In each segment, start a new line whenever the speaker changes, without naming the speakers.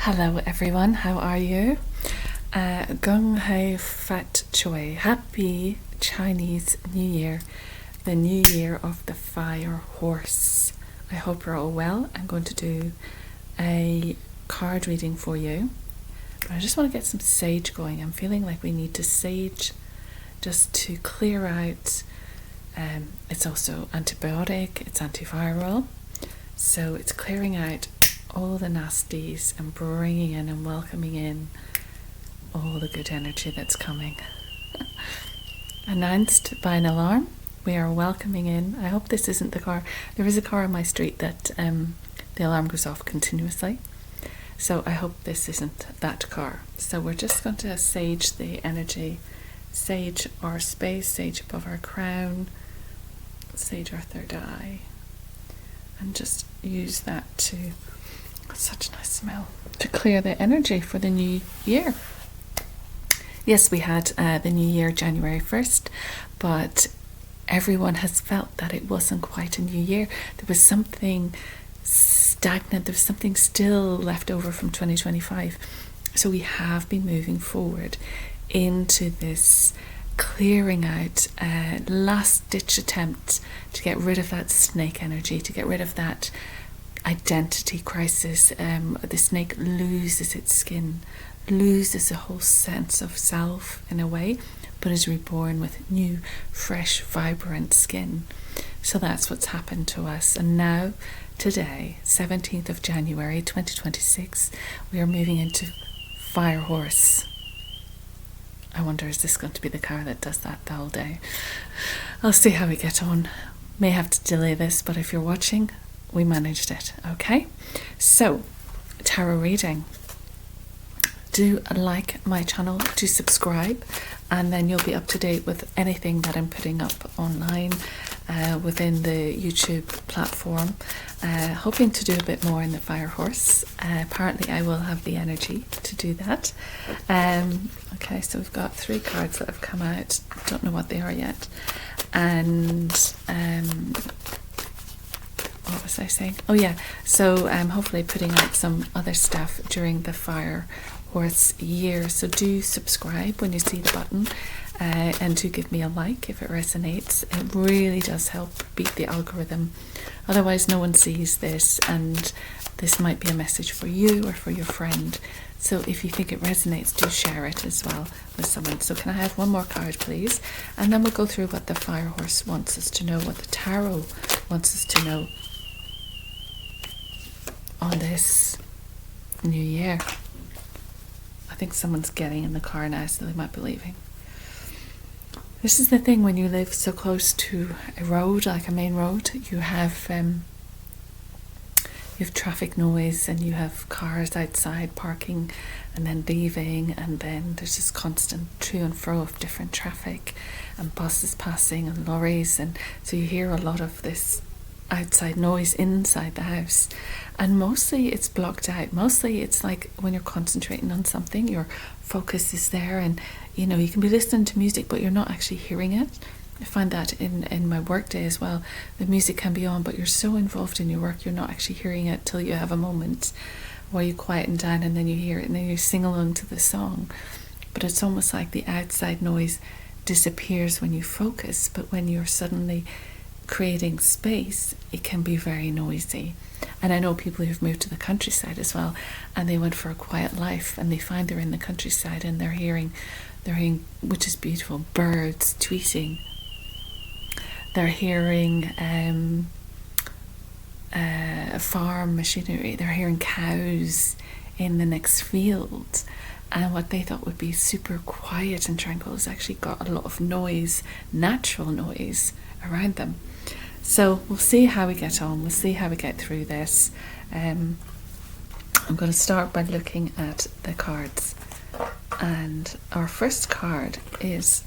Hello everyone, how are you? Gung Hei Fat Choi. Happy Chinese New Year, the new year of the fire horse. I hope you're all well. I'm going to do a card reading for you, but I just want to get some sage going. I'm feeling like we need to sage just to clear out. It's also antibiotic, it's antiviral, so it's clearing out all the nasties and bringing in and welcoming in all the good energy that's coming. Announced by an alarm, we are welcoming in. I hope this isn't the car. There is a car on my street that the alarm goes off continuously, so I hope this isn't that car. So we're just going to sage the energy, sage our space, sage above our crown, sage our third eye, and just use that to, such a nice smell, to clear the energy for the new year. Yes, we had the new year January 1st, but everyone has felt that it wasn't quite a new year. There was something stagnant, there was something still left over from 2025. So we have been moving forward into this clearing out, last ditch attempt to get rid of that snake energy, to get rid of that identity crisis. The snake loses its skin, loses a whole sense of self in a way, but is reborn with new, fresh, vibrant skin. So that's what's happened to us. And now, today, 17th of January 2026, we are moving into Fire Horse. I wonder, is this going to be the car that does that the whole day? I'll see how we get on. May have to delay this, but if you're watching, we managed it. Okay, so tarot reading. Do like my channel, do subscribe, and then you'll be up to date with anything that I'm putting up online within the YouTube platform. Hoping to do a bit more in the Fire Horse. Apparently I will have the energy to do that. Okay, so we've got 3 cards that have come out. Don't know what they are yet. And what was I saying? Oh yeah, so I'm hopefully putting out some other stuff during the Fire Horse year. So do subscribe when you see the button, and do give me a like if it resonates. It really does help beat the algorithm. Otherwise no one sees this, and this might be a message for you or for your friend. So if you think it resonates, do share it as well with someone. So can I have one more card, please? And then we'll go through what the Fire Horse wants us to know, what the tarot wants us to know on this new year. I think someone's getting in the car now, so they might be leaving. This is the thing when you live so close to a road, like a main road, you have traffic noise, and you have cars outside parking and then leaving, and then there's this constant to and fro of different traffic and buses passing and lorries, and so you hear a lot of this outside noise inside the house, and mostly it's blocked out. Mostly it's like when you're concentrating on something, your focus is there, and you know, you can be listening to music but you're not actually hearing it. I find that in my work day as well. The music can be on, but you're so involved in your work, you're not actually hearing it till you have a moment where you quieten down, and then you hear it, and then you sing along to the song. But it's almost like the outside noise disappears when you focus, but when you're suddenly creating space, it can be very noisy. And I know people who've moved to the countryside as well, and they went for a quiet life, and they find they're in the countryside, and they're hearing, which is beautiful, birds tweeting. They're hearing farm machinery. They're hearing cows in the next field. And what they thought would be super quiet and tranquil has actually got a lot of noise, natural noise around them. So we'll see how we get on. We'll see how we get through this. I'm going to start by looking at the cards. And our first card is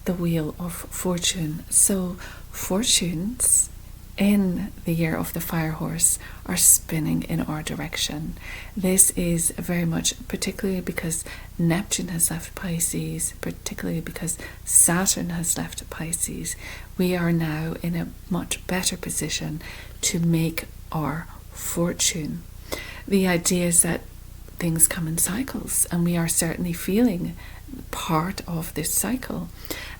the Wheel of Fortune. So fortunes in the year of the Fire Horse are spinning in our direction. This is very much, particularly because Neptune has left Pisces, particularly because Saturn has left Pisces, we are now in a much better position to make our fortune. The idea is that things come in cycles, and we are certainly feeling part of this cycle.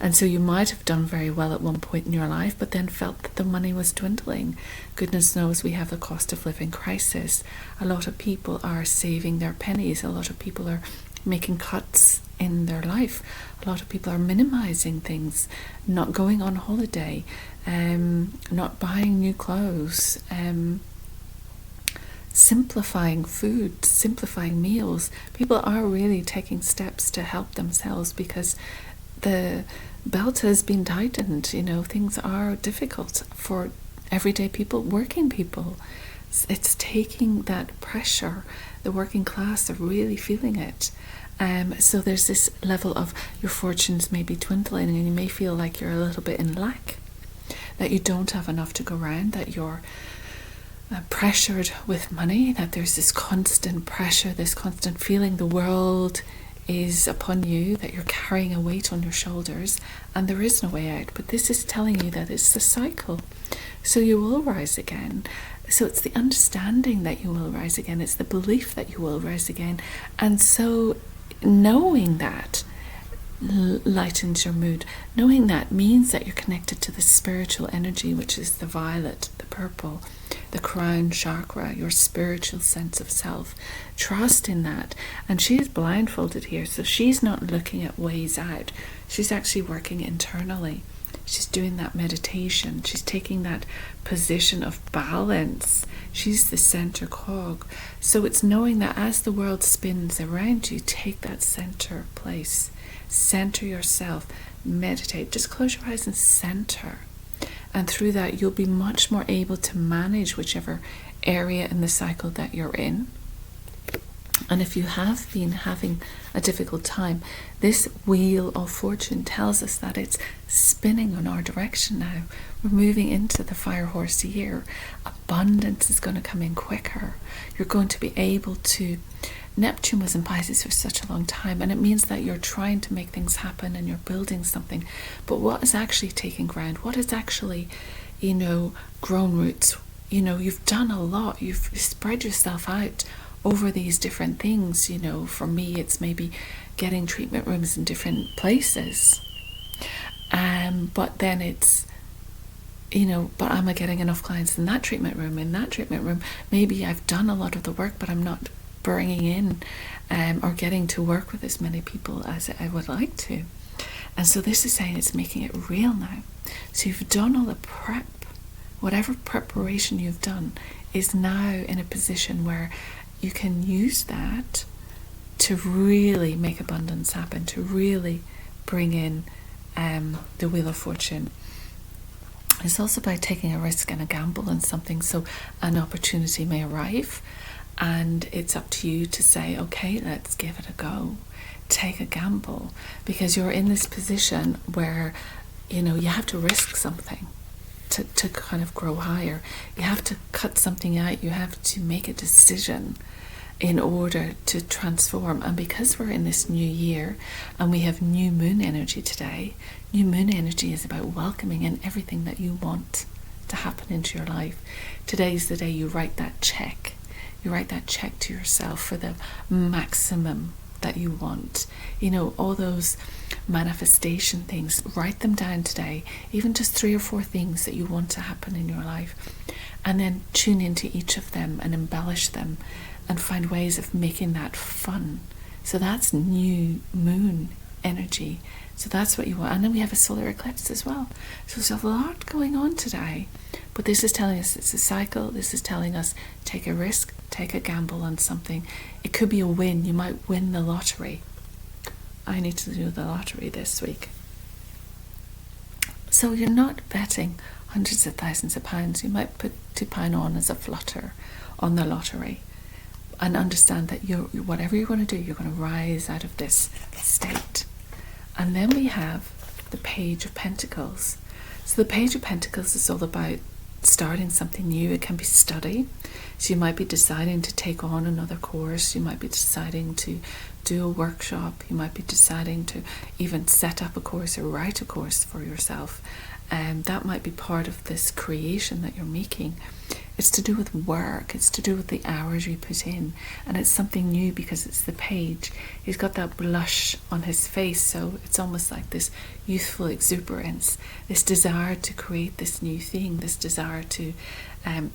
And so you might have done very well at one point in your life, but then felt that the money was dwindling. Goodness knows we have the cost of living crisis. A lot of people are saving their pennies. A lot of people are making cuts in their life. A lot of people are minimizing things, not going on holiday, not buying new clothes, simplifying food, simplifying meals. People are really taking steps to help themselves because the belt has been tightened. You know, things are difficult for everyday people, working people. It's taking that pressure. The working class are really feeling it. So there's this level of your fortunes may be dwindling, and you may feel like you're a little bit in lack, that you don't have enough to go around, that you're pressured with money, that there's this constant pressure, this constant feeling the world is upon you, that you're carrying a weight on your shoulders, and there is no way out. But this is telling you that it's a cycle, so you will rise again. So it's the understanding that you will rise again, it's the belief that you will rise again. And so knowing that lightens your mood. Knowing that means that you're connected to the spiritual energy, which is the violet, the purple, the crown chakra, your spiritual sense of self. Trust in that. And she is blindfolded here, so she's not looking at ways out. She's actually working internally. She's doing that meditation. She's taking that position of balance. She's the center cog. So it's knowing that as the world spins around you, take that center place. Center yourself. Meditate. Just close your eyes and center. And through that, you'll be much more able to manage whichever area in the cycle that you're in. And if you have been having a difficult time, this wheel of fortune tells us that it's spinning in our direction now. We're moving into the fire horse year. Abundance is going to come in quicker. You're going to be able to... Neptune was in Pisces for such a long time, and it means that you're trying to make things happen and you're building something. But what is actually taking ground? What is actually, grown roots? You've done a lot. You've spread yourself out over these different things. For me, it's maybe getting treatment rooms in different places. But then it's, but am I getting enough clients in that treatment room? In that treatment room, maybe I've done a lot of the work, but I'm not bringing in or getting to work with as many people as I would like to. And so this is saying it's making it real now. So you've done all the prep. Whatever preparation you've done is now in a position where you can use that to really make abundance happen, to really bring in the Wheel of Fortune. It's also about taking a risk and a gamble in something. So an opportunity may arrive, and it's up to you to say, okay, let's give it a go. Take a gamble, because you're in this position where, you have to risk something to kind of grow higher. You have to cut something out. You have to make a decision in order to transform. And because we're in this new year and we have new moon energy today, new moon energy is about welcoming in everything that you want to happen into your life. Today's the day you write that check. You write that check to yourself for the maximum that you want. All those manifestation things, write them down today, even just 3 or 4 things that you want to happen in your life, and then tune into each of them and embellish them and find ways of making that fun. So that's new moon energy. So that's what you want. And then we have a solar eclipse as well. So there's a lot going on today. But this is telling us it's a cycle. This is telling us take a risk, take a gamble on something. It could be a win. You might win the lottery. I need to do the lottery this week. So you're not betting hundreds of thousands of pounds. You might put £2 on as a flutter on the lottery. And understand that whatever you're going to do, you're going to rise out of this state. And then we have the Page of Pentacles. So the Page of Pentacles is all about starting something new. It can be study. So you might be deciding to take on another course. You might be deciding to do a workshop. You might be deciding to even set up a course or write a course for yourself. And that might be part of this creation that you're making. It's to do with work. It's to do with the hours you put in. And it's something new because it's the page. He's got that blush on his face, so it's almost like this youthful exuberance, this desire to create this new thing, this desire to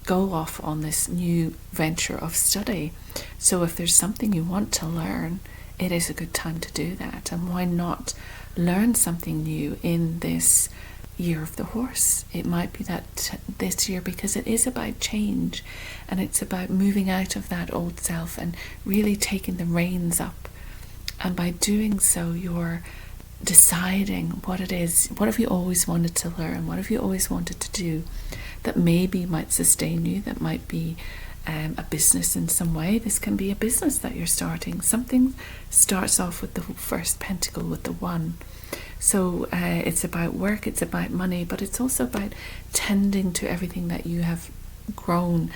go off on this new venture of study. So if there's something you want to learn, it is a good time to do that. And why not learn something new in this year of the horse? It might be that this year, because it is about change, and it's about moving out of that old self and really taking the reins up. And by doing so, you're deciding what it is. What have you always wanted to learn? What have you always wanted to do that maybe might sustain you, that might be a business in some way? This can be a business that you're starting. Something starts off with the first pentacle, with the one. So it's about work, it's about money, but it's also about tending to everything that you have grown.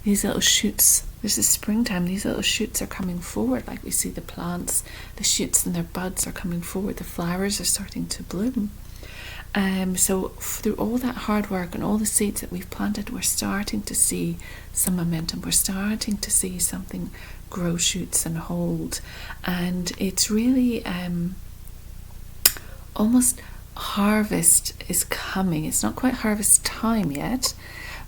These little shoots, this is springtime, these little shoots are coming forward. Like we see the plants, the shoots and their buds are coming forward, the flowers are starting to bloom. So through all that hard work and all the seeds that we've planted, we're starting to see some momentum. We're starting to see something grow shoots and hold. And it's really almost harvest is coming. It's not quite harvest time yet,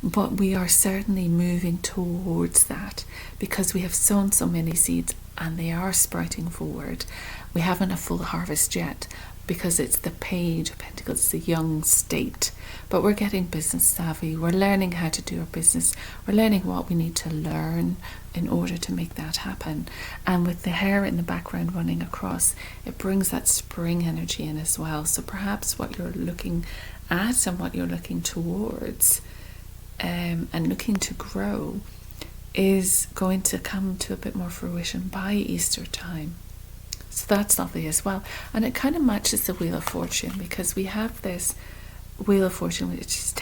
but we are certainly moving towards that because we have sown so many seeds and they are sprouting forward. We haven't a full harvest yet, because it's the page of pentacles, it's the young state, but we're getting business savvy. We're learning how to do our business. We're learning what we need to learn in order to make that happen. And with the hair in the background running across, it brings that spring energy in as well. So perhaps what you're looking at and what you're looking towards and looking to grow is going to come to a bit more fruition by Easter time. So that's lovely as well. And it kind of matches the Wheel of Fortune, because we have this Wheel of Fortune, which is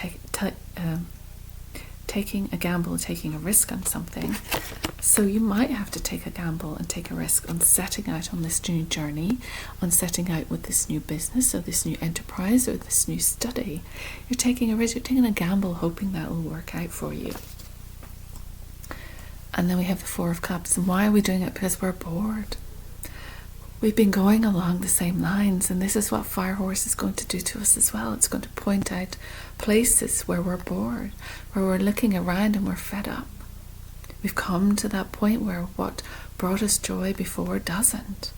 taking a gamble, taking a risk on something. So you might have to take a gamble and take a risk on setting out on this new journey, on setting out with this new business or this new enterprise or this new study. You're taking a risk, you're taking a gamble, hoping that will work out for you. And then we have the Four of Cups. And why are we doing it? Because we're bored. We've been going along the same lines, and this is what Fire Horse is going to do to us as well. It's going to point out places where we're bored, where we're looking around and we're fed up. We've come to that point where what brought us joy before doesn't.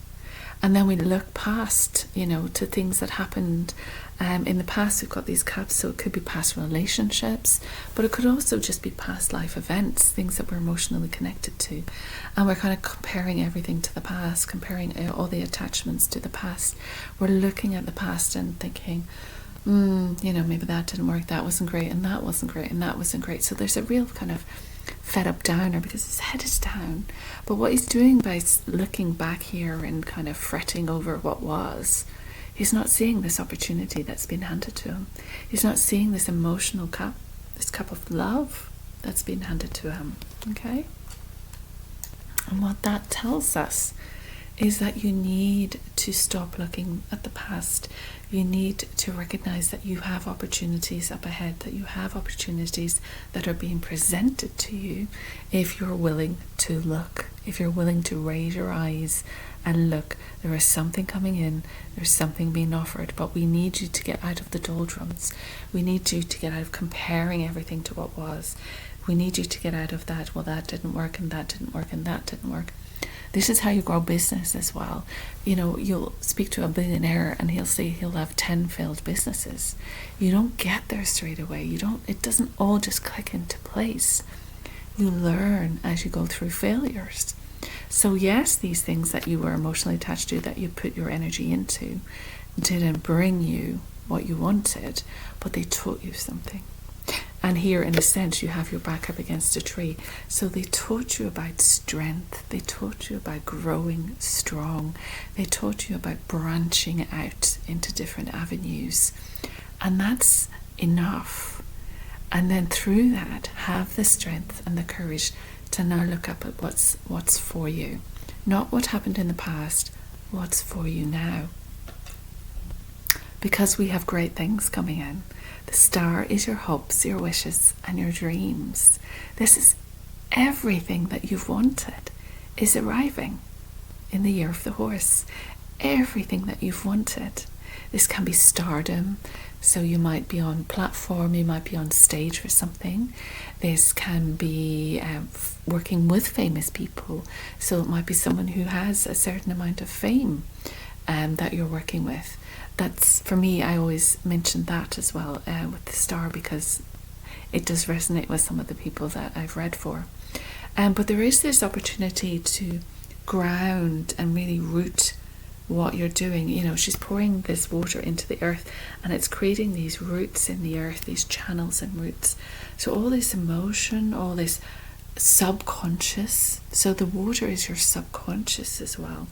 And then we look past, to things that happened in the past. We've got these cups, so it could be past relationships, but it could also just be past life events, things that we're emotionally connected to. And we're kind of comparing everything to the past, comparing all the attachments to the past. We're looking at the past and thinking, maybe that didn't work, that wasn't great, and that wasn't great, and that wasn't great. So there's a real kind of fed up downer because his head is down. But what he's doing by looking back here and kind of fretting over what was, he's not seeing this opportunity that's been handed to him. He's not seeing this emotional cup, this cup of love that's been handed to him. Okay? And what that tells us is that you need to stop looking at the past. You need to recognize that you have opportunities up ahead, that you have opportunities that are being presented to you if you're willing to look, if you're willing to raise your eyes and look. There is something coming in, there's something being offered, but we need you to get out of the doldrums. We need you to get out of comparing everything to what was. We need you to get out of that, well, that didn't work, and that didn't work, and that didn't work. This is how you grow business as well. You'll speak to a billionaire and he'll say he'll have 10 failed businesses. You don't get there straight away. It doesn't all just click into place. You learn as you go through failures. So yes, these things that you were emotionally attached to, that you put your energy into, didn't bring you what you wanted, but they taught you something. And here, in a sense, you have your back up against a tree. So they taught you about strength. They taught you about growing strong. They taught you about branching out into different avenues. And that's enough. And then through that, have the strength and the courage to now look up at what's for you. Not what happened in the past, what's for you now. because we have great things coming in. The star is your hopes, your wishes, and your dreams. This is everything that you've wanted is arriving in the year of the horse. Everything that you've wanted. This can be stardom, so you might be on platform, you might be on stage for something. This can be working with famous people, so it might be someone who has a certain amount of fame that you're working with. That's, for me, I always mention that as well with the star, because it does resonate with some of the people that I've read for. But there is this opportunity to ground and really root what you're doing. You know, she's pouring this water into the earth, and it's creating these roots in the earth, these channels and roots. So all this emotion, all this subconscious, so the water is your subconscious as well.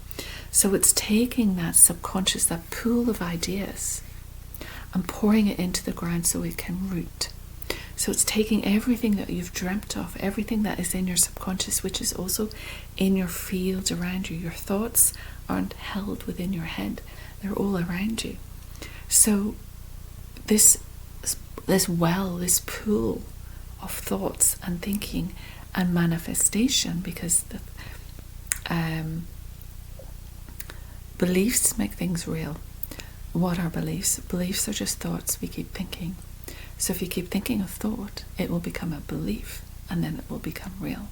So it's taking that subconscious, that pool of ideas, and pouring it into the ground so it can root. So it's taking everything that you've dreamt of, everything that is in your subconscious, which is also in your field around you. Your thoughts aren't held within your head, they're all around you. So this well, this pool of thoughts and thinking and manifestation, because the beliefs make things real. What are beliefs? Beliefs are just thoughts we keep thinking. So if you keep thinking a thought, it will become a belief, and then it will become real.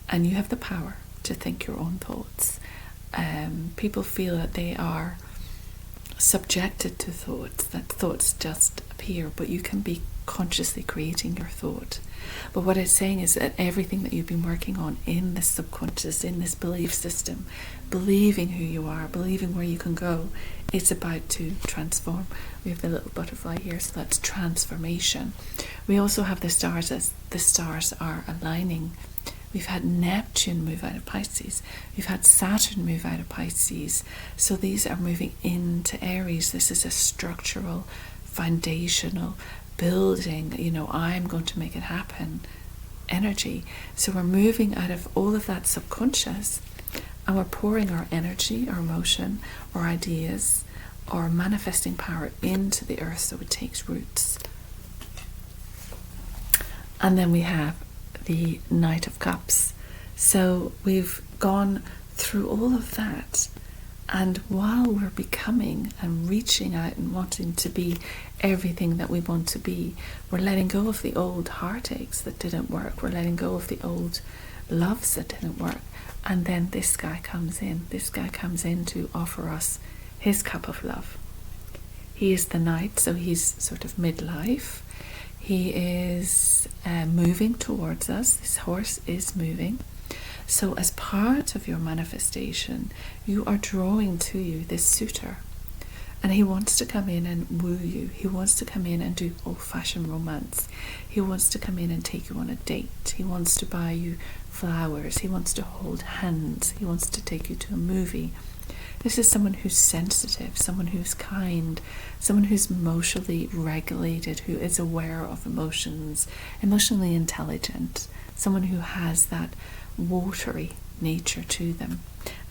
And you have the power to think your own thoughts. People feel that they are subjected to thoughts, that thoughts just appear, but you can be consciously creating your thought. But what it's saying is that everything that you've been working on in this subconscious, in this belief system, believing who you are, believing where you can go, it's about to transform. We have the little butterfly here, so that's transformation. We also have the stars, as the stars are aligning. We've had Neptune move out of Pisces. We've had Saturn move out of Pisces. So these are moving into Aries. This is a structural, foundational, building, you know, I'm going to make it happen energy. So we're moving out of all of that subconscious, and we're pouring our energy, our emotion, our ideas, our manifesting power into the earth so it takes roots. And then we have the Knight of Cups. So we've gone through all of that, and while we're becoming and reaching out and wanting to be everything that we want to be, we're letting go of the old heartaches that didn't work. We're letting go of the old loves that didn't work. And then this guy comes in. This guy comes in to offer us his cup of love. He is the knight, so he's sort of midlife. He is moving towards us. This horse is moving. So as part of your manifestation, you are drawing to you this suitor. And he wants to come in and woo you. He wants to come in and do old-fashioned romance. He wants to come in and take you on a date. He wants to buy you flowers. He wants to hold hands. He wants to take you to a movie. This is someone who's sensitive, someone who's kind, someone who's emotionally regulated, who is aware of emotions, emotionally intelligent, someone who has that watery nature to them.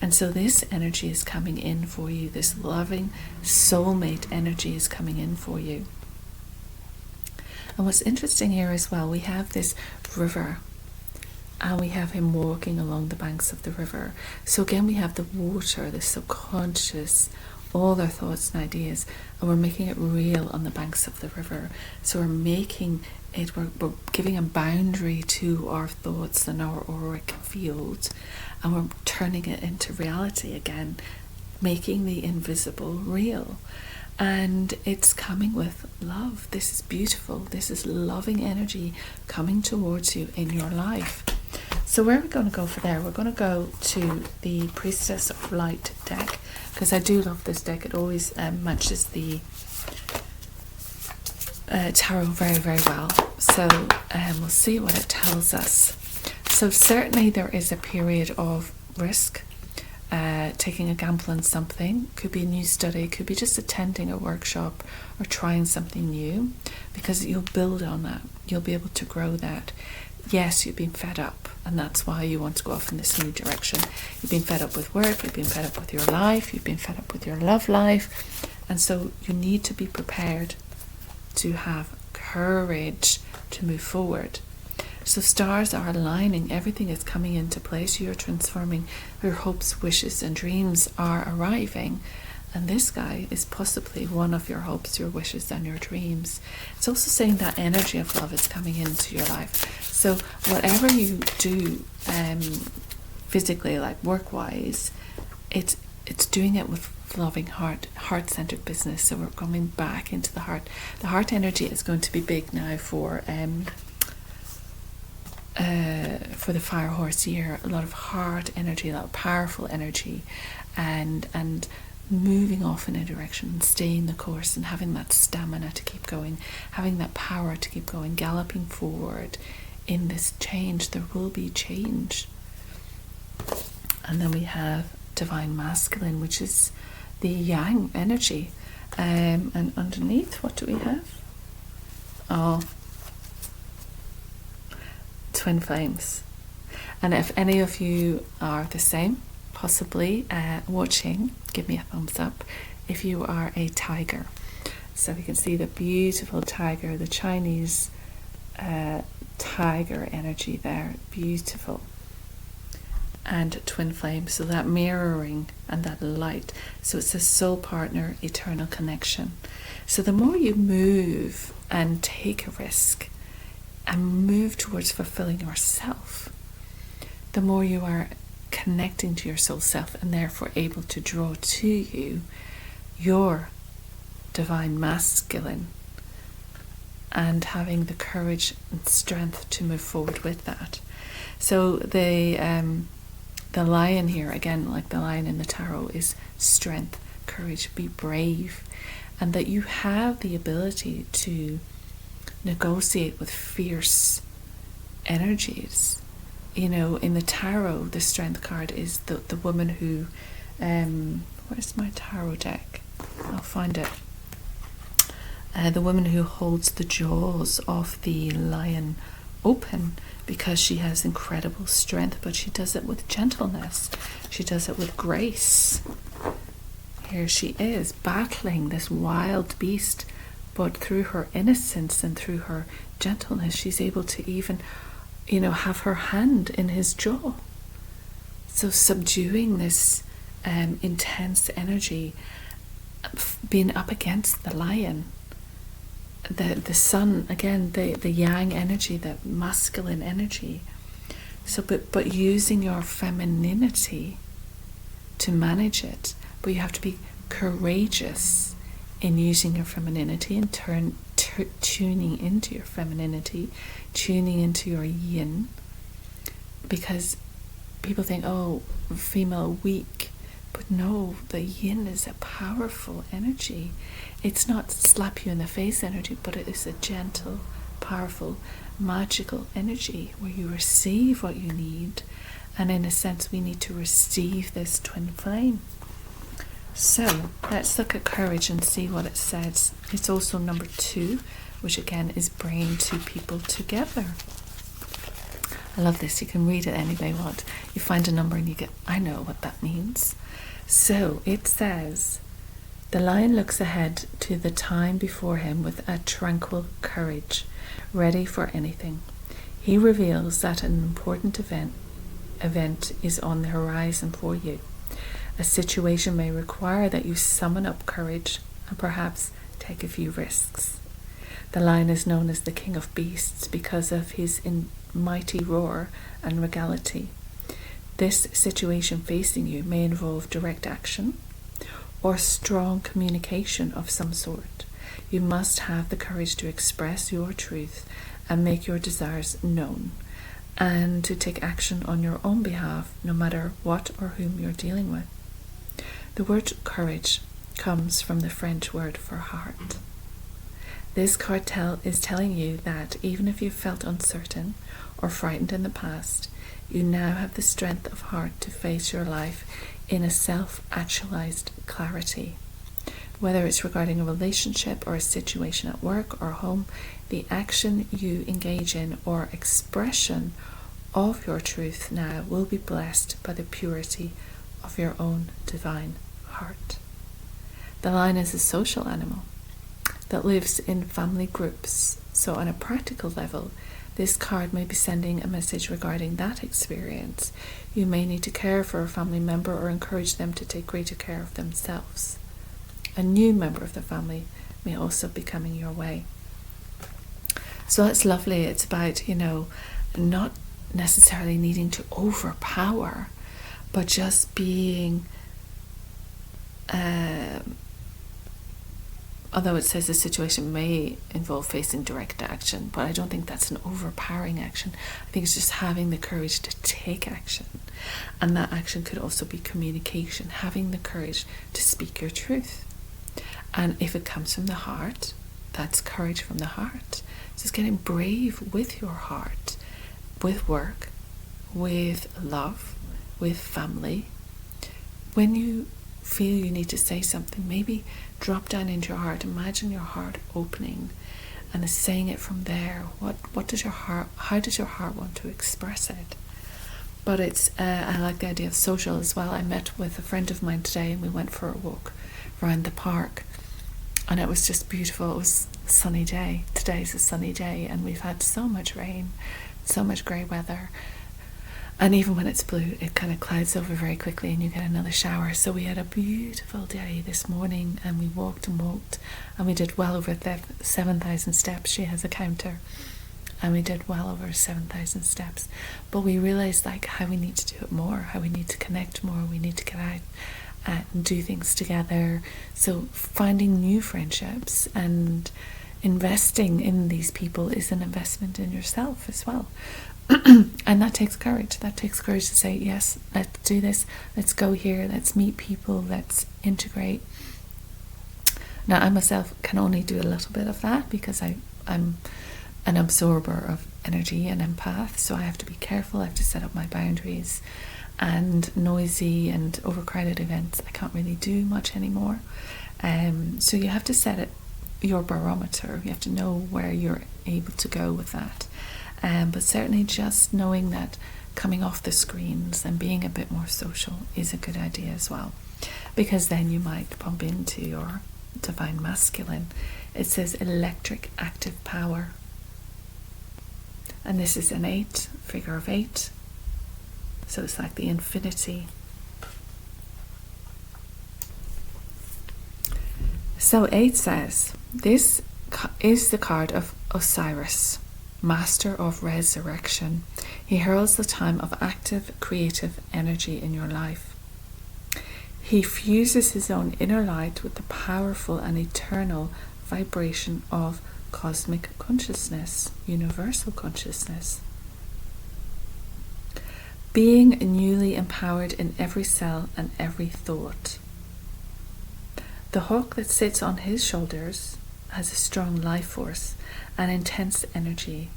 And so this energy is coming in for you. This loving soulmate energy is coming in for you. And what's interesting here as well, we have this river, and we have him walking along the banks of the river. So again, we have the water, the subconscious, all their thoughts and ideas, and we're making it real on the banks of the river. So we're making it, we're giving a boundary to our thoughts and our auric field, and we're turning it into reality again, making the invisible real. And it's coming with love. This is beautiful. This is loving energy coming towards you in your life. So where are we going to go for there? We're going to go to the Priestess of Light deck, because I do love this deck. It always matches the tarot very, very well. So we'll see what it tells us. So certainly there is a period of risk, taking a gamble on something. Could be a new study, could be just attending a workshop or trying something new, because you'll build on that. You'll be able to grow that. Yes, you've been fed up, and that's why you want to go off in this new direction. You've been fed up with work, you've been fed up with your life, you've been fed up with your love life, And so you need to be prepared to have courage to move forward. So stars are aligning, everything is coming into place, you're transforming, your hopes, wishes and dreams are arriving, and this guy is possibly one of your hopes, your wishes and your dreams. It's also saying that energy of love is coming into your life. So whatever you do physically, like work-wise, it's doing it with loving heart-centered business. So we're coming back into the heart. The heart energy is going to be big now for the fire horse year. A lot of heart energy, a lot of powerful energy, and moving off in a direction, staying the course, and having that stamina to keep going, having that power to keep going, galloping forward in this change. There will be change. And then we have divine masculine, which is the yang energy, and underneath, what do we have? Oh, twin flames. And if any of you are the same, possibly watching, give me a thumbs up if you are a tiger. So we can see the beautiful tiger, the Chinese tiger energy there, beautiful. And twin flames, so that mirroring and that light. So it's a soul partner, eternal connection. So the more you move and take a risk and move towards fulfilling yourself, the more you are connecting to your soul self, and therefore able to draw to you your divine masculine, and having the courage and strength to move forward with that. So the lion here, again, like the lion in the tarot, is strength, courage, be brave, and that you have the ability to negotiate with fierce energies. You know, in the tarot, the strength card is the woman who, where's my tarot deck? I'll find it. The woman who holds the jaws of the lion open, because she has incredible strength, but she does it with gentleness. She does it with grace. Here she is, battling this wild beast, but through her innocence and through her gentleness, she's able to even, you know, have her hand in his jaw. So subduing this intense energy, being up against the lion. The sun, again, the yang energy, the masculine energy. So but using your femininity to manage it, but you have to be courageous in using your femininity and tuning into your femininity, tuning into your yin, because people think, oh, female weak, but no, the yin is a powerful energy. It's not slap you in the face energy, but it is a gentle, powerful, magical energy where you receive what you need, and in a sense we need to receive this twin flame. So let's look at courage and see what it says. It's also number 2, which again is bringing two people together. I love this. You can read it any way you want. You find a number and you get, I know what that means. So it says, the lion looks ahead to the time before him with a tranquil courage, ready for anything. He reveals that an important event is on the horizon for you. A situation may require that you summon up courage and perhaps take a few risks. The lion is known as the king of beasts because of his mighty roar and regality. This situation facing you may involve direct action or strong communication of some sort. You must have the courage to express your truth and make your desires known, and to take action on your own behalf, no matter what or whom you're dealing with. The word courage comes from the French word for heart. This card is telling you that even if you felt uncertain or frightened in the past, you now have the strength of heart to face your life in a self-actualized clarity. Whether it's regarding a relationship or a situation at work or home, the action you engage in or expression of your truth now will be blessed by the purity of your own divine heart. The lion is a social animal that lives in family groups. So on a practical level, this card may be sending a message regarding that experience. You may need to care for a family member or encourage them to take greater care of themselves. A new member of the family may also be coming your way. So that's lovely. It's about, not necessarily needing to overpower, but just being, although it says the situation may involve facing direct action, but I don't think that's an overpowering action. I think it's just having the courage to take action. And that action could also be communication, having the courage to speak your truth. And if it comes from the heart, that's courage from the heart. So it's getting brave with your heart, with work, with love, with family. When you feel you need to say something, maybe drop down into your heart. Imagine your heart opening and saying it from there. What does your heart? How does your heart want to express it? But it's I like the idea of social as well. I met with a friend of mine today, and we went for a walk around the park, and it was just beautiful. It was a sunny day. Today's a sunny day, and we've had so much rain, so much grey weather. And even when it's blue, it kind of clouds over very quickly and you get another shower. So we had a beautiful day this morning, and we walked, and we did well over 7,000 steps. She has a counter, and we did well over 7,000 steps. But we realised how we need to do it more, how we need to connect more, we need to get out and do things together. So finding new friendships and investing in these people is an investment in yourself as well. And that takes courage. That takes courage to say, yes, let's do this. Let's go here. Let's meet people. Let's integrate. Now, I myself can only do a little bit of that because I'm an absorber of energy and empath. So I have to be careful. I have to set up my boundaries. And noisy and overcrowded events, I can't really do much anymore. So you have to set it, your barometer. You have to know where you're able to go with that. But certainly just knowing that coming off the screens and being a bit more social is a good idea as well, because then you might bump into your divine masculine. It says electric active power, and this is an 8, figure of 8, so it's like the infinity. So 8 says, this is the card of Osiris, Master of Resurrection. He heralds the time of active creative energy in your life. He fuses his own inner light with the powerful and eternal vibration of cosmic consciousness, universal consciousness. Being newly empowered in every cell and every thought. The hawk that sits on his shoulders has a strong life force and intense energy.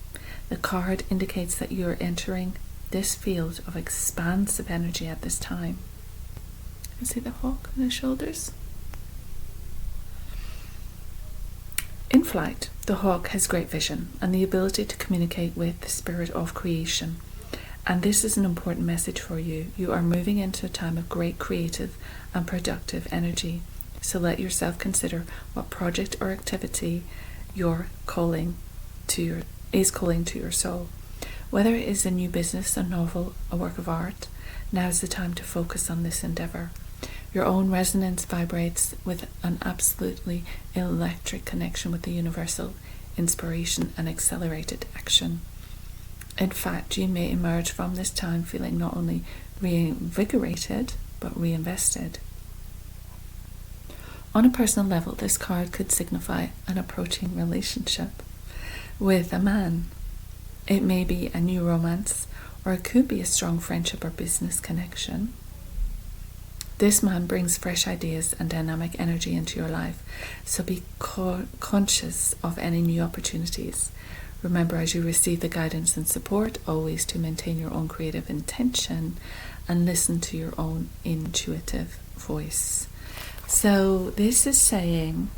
The card indicates that you are entering this field of expansive energy at this time. You see the hawk on his shoulders? In flight, the hawk has great vision and the ability to communicate with the spirit of creation. And this is an important message for you. You are moving into a time of great creative and productive energy. So let yourself consider what project or activity is calling to your soul. Whether it is a new business, a novel, a work of art, now is the time to focus on this endeavor. Your own resonance vibrates with an absolutely electric connection with the universal inspiration and accelerated action. In fact, you may emerge from this time feeling not only reinvigorated, but reinvested. On a personal level, this card could signify an approaching relationship with a man. It may be a new romance, or it could be a strong friendship or business connection. This man brings fresh ideas and dynamic energy into your life, so be conscious of any new opportunities. Remember, as you receive the guidance and support, always to maintain your own creative intention and listen to your own intuitive voice. So this is saying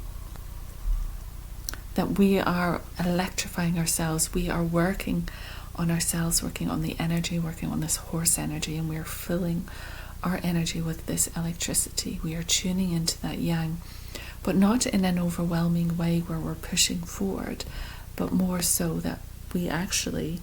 that we are electrifying ourselves. We are working on ourselves, working on the energy, working on this horse energy, and we are filling our energy with this electricity. We are tuning into that yang. but not in an overwhelming way where we're pushing forward, but more so that we actually,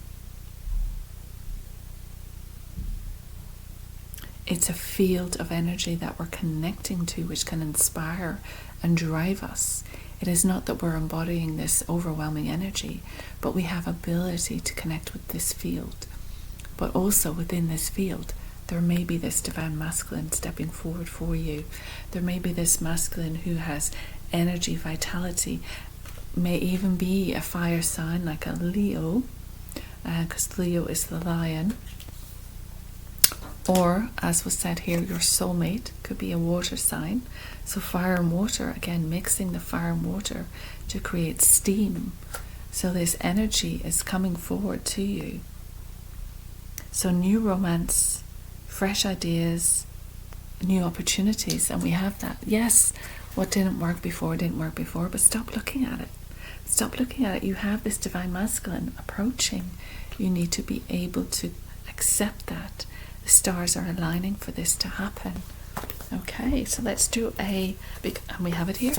it's a field of energy that we're connecting to, which can inspire and drive us. It is not that we're embodying this overwhelming energy, but we have ability to connect with this field. But also within this field, there may be this divine masculine stepping forward for you. There may be this masculine who has energy, vitality, may even be a fire sign like a Leo, because Leo is the lion. Or, as was said here, your soulmate could be a water sign. So fire and water, again, mixing the fire and water to create steam. So this energy is coming forward to you. So new romance, fresh ideas, new opportunities, and we have that. Yes, what didn't work before, but stop looking at it. Stop looking at it. You have this divine masculine approaching. You need to be able to accept that. The stars are aligning for this to happen. Okay, so let's do and we have it here.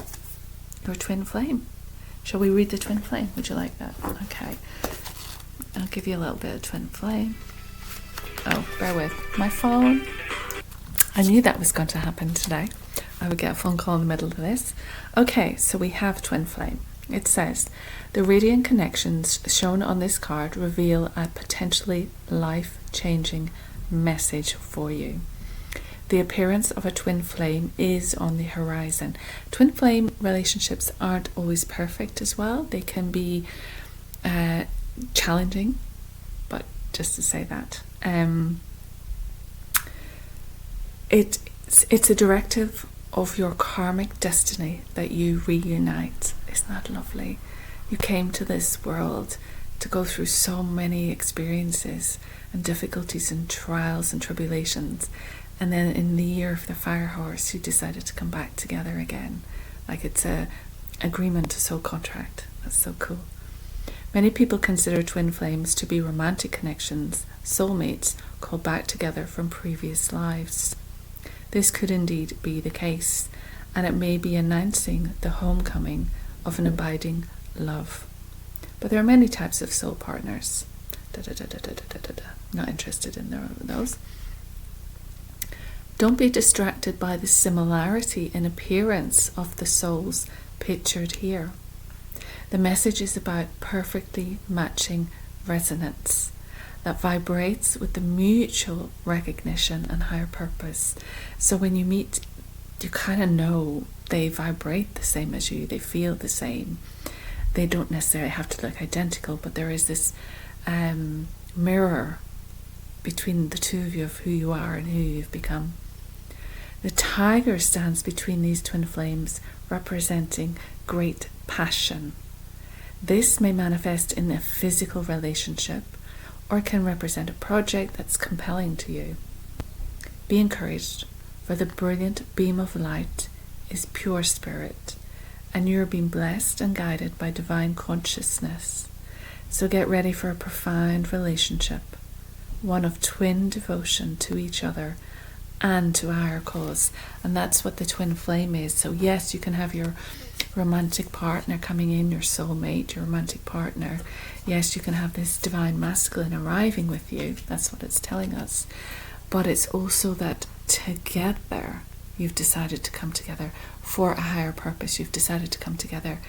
Your twin flame. Shall we read the twin flame? Would you like that? Okay. I'll give you a little bit of twin flame. Oh, bear with. My phone. I knew that was going to happen today. I would get a phone call in the middle of this. Okay, so we have twin flame. It says, the radiant connections shown on this card reveal a potentially life-changing message for you. The appearance of a twin flame is on the horizon. Twin flame relationships aren't always perfect as well. They can be challenging, but just to say that. It's a directive of your karmic destiny that you reunite. Isn't that lovely? You came to this world to go through so many experiences and difficulties and trials and tribulations, and then in the year of the fire horse you decided to come back together again, like it's a agreement, a soul contract. That's so cool. Many people consider twin flames to be romantic connections, soulmates called back together from previous lives. This could indeed be the case, and it may be announcing the homecoming of an abiding love. But there are many types of soul partners. Not interested in those. Don't be distracted by the similarity in appearance of the souls pictured here. The message is about perfectly matching resonance that vibrates with the mutual recognition and higher purpose. So when you meet, you kind of know they vibrate the same as you, they feel the same. They don't necessarily have to look identical, but there is this mirror between the two of you of who you are and who you've become. The tiger stands between these twin flames, representing great passion. This may manifest in a physical relationship, or it can represent a project that's compelling to you. Be encouraged, for the brilliant beam of light is pure spirit, and you're being blessed and guided by divine consciousness. So get ready for a profound relationship, one of twin devotion to each other and to a higher cause. And that's what the twin flame is. So yes, you can have your romantic partner coming in, your soulmate, your romantic partner. Yes, you can have this divine masculine arriving with you. That's what it's telling us. But it's also that together you've decided to come together for a higher purpose. You've decided to come together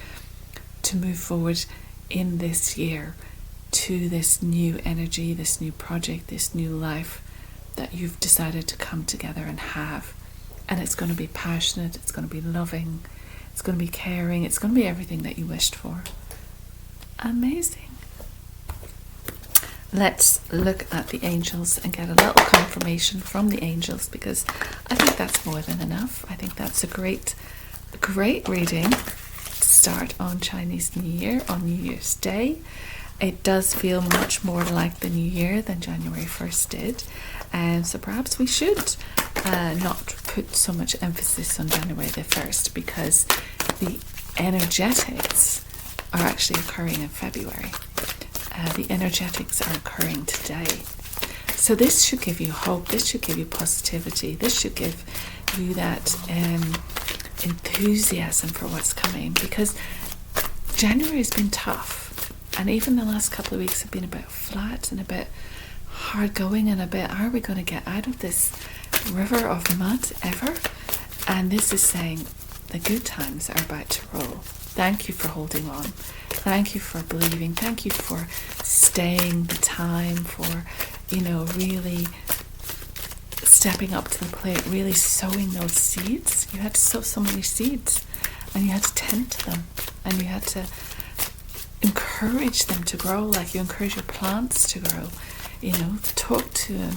to move forward in this year to this new energy, this new project, this new life that you've decided to come together and have. And it's going to be passionate, it's going to be loving, it's going to be caring, it's going to be everything that you wished for. Amazing. Let's look at the angels and get a little confirmation from the angels, because I think that's more than enough. I think that's a great reading to start on Chinese New Year, on New Year's Day. It does feel much more like the New Year than January 1st did. And so perhaps we should not put so much emphasis on January the 1st, because the energetics are actually occurring in February. The energetics are occurring today. So this should give you hope, this should give you positivity, this should give you that enthusiasm for what's coming, because January has been tough, and even the last couple of weeks have been a bit flat and a bit hard going and a bit, are we going to get out of this river of mud ever? And this is saying the good times are about to roll. Thank you for holding on. Thank you for believing. Thank you for staying the time, for, really stepping up to the plate, really sowing those seeds. You had to sow so many seeds, and you had to tend to them, and you had to encourage them to grow like you encourage your plants to grow. Talk to them,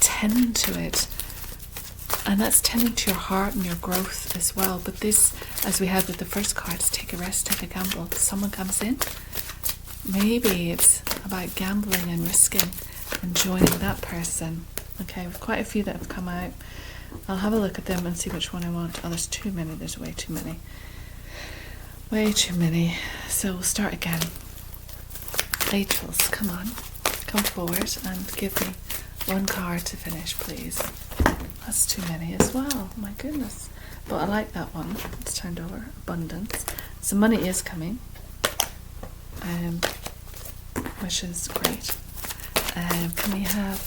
tend to it. And that's tending to your heart and your growth as well. But this, as we had with the first card, is take a risk, take a gamble. Someone comes in. Maybe it's about gambling and risking and joining that person. Okay, we've quite a few that have come out. I'll have a look at them and see which one I want. Oh, there's too many. There's way too many. Way too many. So we'll start again. Angels, come on. Come forward and give me one card to finish, please. That's too many as well. My goodness. But I like that one. It's turned over. Abundance. So money is coming, which is great. Can we have...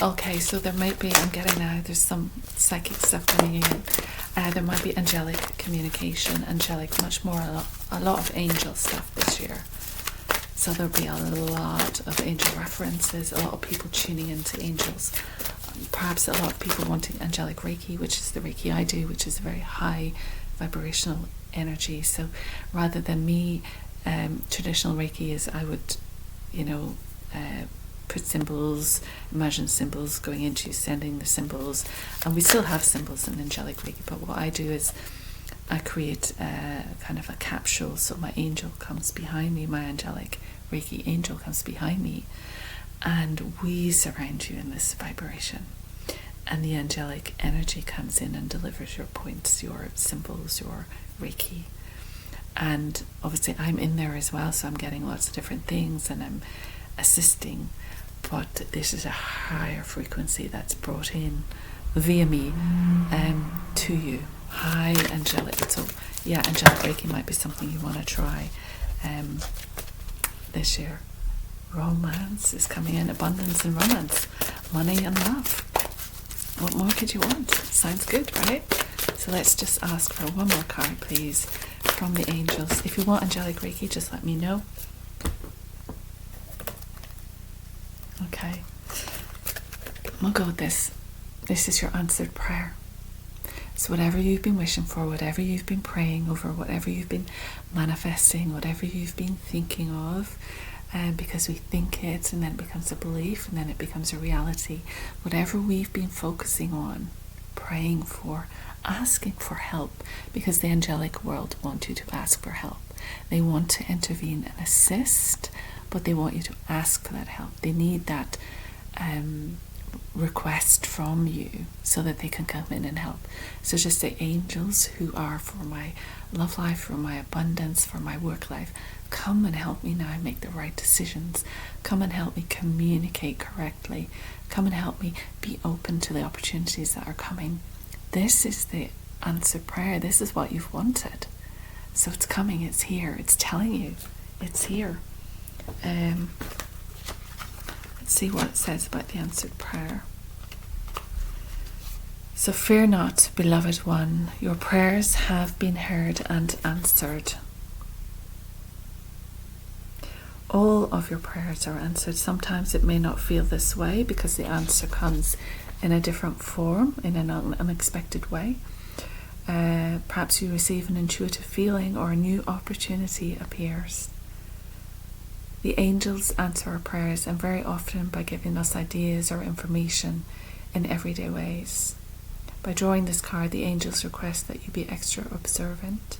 Okay, so there might be... I'm getting now, there's some psychic stuff coming in. There might be angelic communication, much more, a lot of angel stuff this year. So there'll be a lot of angel references, a lot of people tuning into angels. Perhaps a lot of people wanting angelic Reiki, which is the Reiki I do, which is a very high vibrational energy. So rather than me, traditional Reiki is I would, put symbols, imagine symbols going into you, sending the symbols. And we still have symbols in angelic Reiki, but what I do is I create kind of a capsule, so my angel comes behind me, my angelic Reiki angel comes behind me, and we surround you in this vibration. And the angelic energy comes in and delivers your points, your symbols, your Reiki. And obviously I'm in there as well, so I'm getting lots of different things and I'm assisting. But this is a higher frequency that's brought in via me to you. High angelic. So yeah, angelic Reiki might be something you want to try this year. Romance is coming in. Abundance and romance. Money and love. What more could you want? Sounds good, right? So let's just ask for one more card, please, from the angels. If you want angelic Reiki, just let me know. Okay. We'll go with this. This is your answered prayer. So whatever you've been wishing for, whatever you've been praying over, whatever you've been manifesting, whatever you've been thinking of, because we think it and then it becomes a belief and then it becomes a reality. Whatever we've been focusing on, praying for, asking for help, because the angelic world want you to ask for help. They want to intervene and assist, but they want you to ask for that help. They need that request from you so that they can come in and help. So just the angels who are for my love life, for my abundance, for my work life, come and help me now make the right decisions. Come and help me communicate correctly. Come and help me be open to the opportunities that are coming. This is the answered prayer. This is what you've wanted. So it's coming, it's here, it's telling you, it's here. Let's see what it says about the answered prayer. So fear not, beloved one, your prayers have been heard and answered. All of your prayers are answered. Sometimes it may not feel this way because the answer comes in a different form, in an unexpected way. Perhaps you receive an intuitive feeling or a new opportunity appears. The angels answer our prayers, and very often by giving us ideas or information in everyday ways. By drawing this card, the angels request that you be extra observant.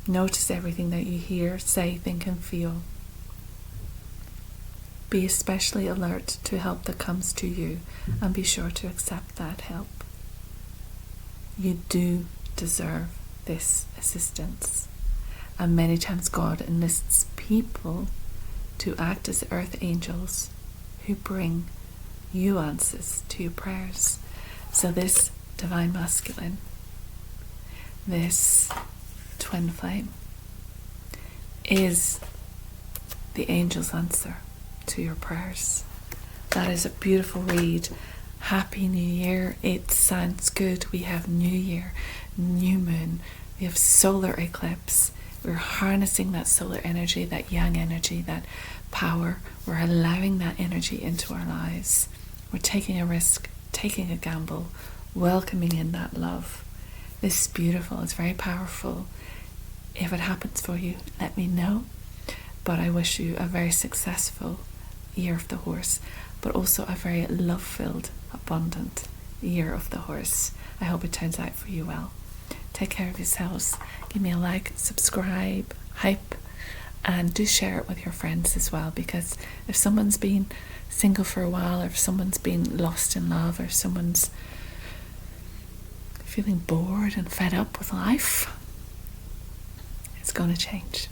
Notice everything that you hear, say, think and feel. Be especially alert to help that comes to you, and be sure to accept that help. You do deserve this assistance, and many times God enlists people to act as earth angels who bring you answers to your prayers. So this divine masculine this twin flame is the angel's answer to your prayers. That is a beautiful read. Happy New Year. It sounds good. We have New Year, new moon, we have solar eclipse. We're harnessing that solar energy, that yang energy, that power. We're allowing that energy into our lives. We're taking a risk, taking a gamble, welcoming in that love. This is beautiful. It's very powerful. If it happens for you, let me know. But I wish you a very successful year of the horse, but also a very love-filled, abundant year of the horse. I hope it turns out for you well. Take care of yourselves. Give me a like, subscribe, hype, and do share it with your friends as well, because if someone's been single for a while, or if someone's been lost in love, or if someone's feeling bored and fed up with life, it's going to change.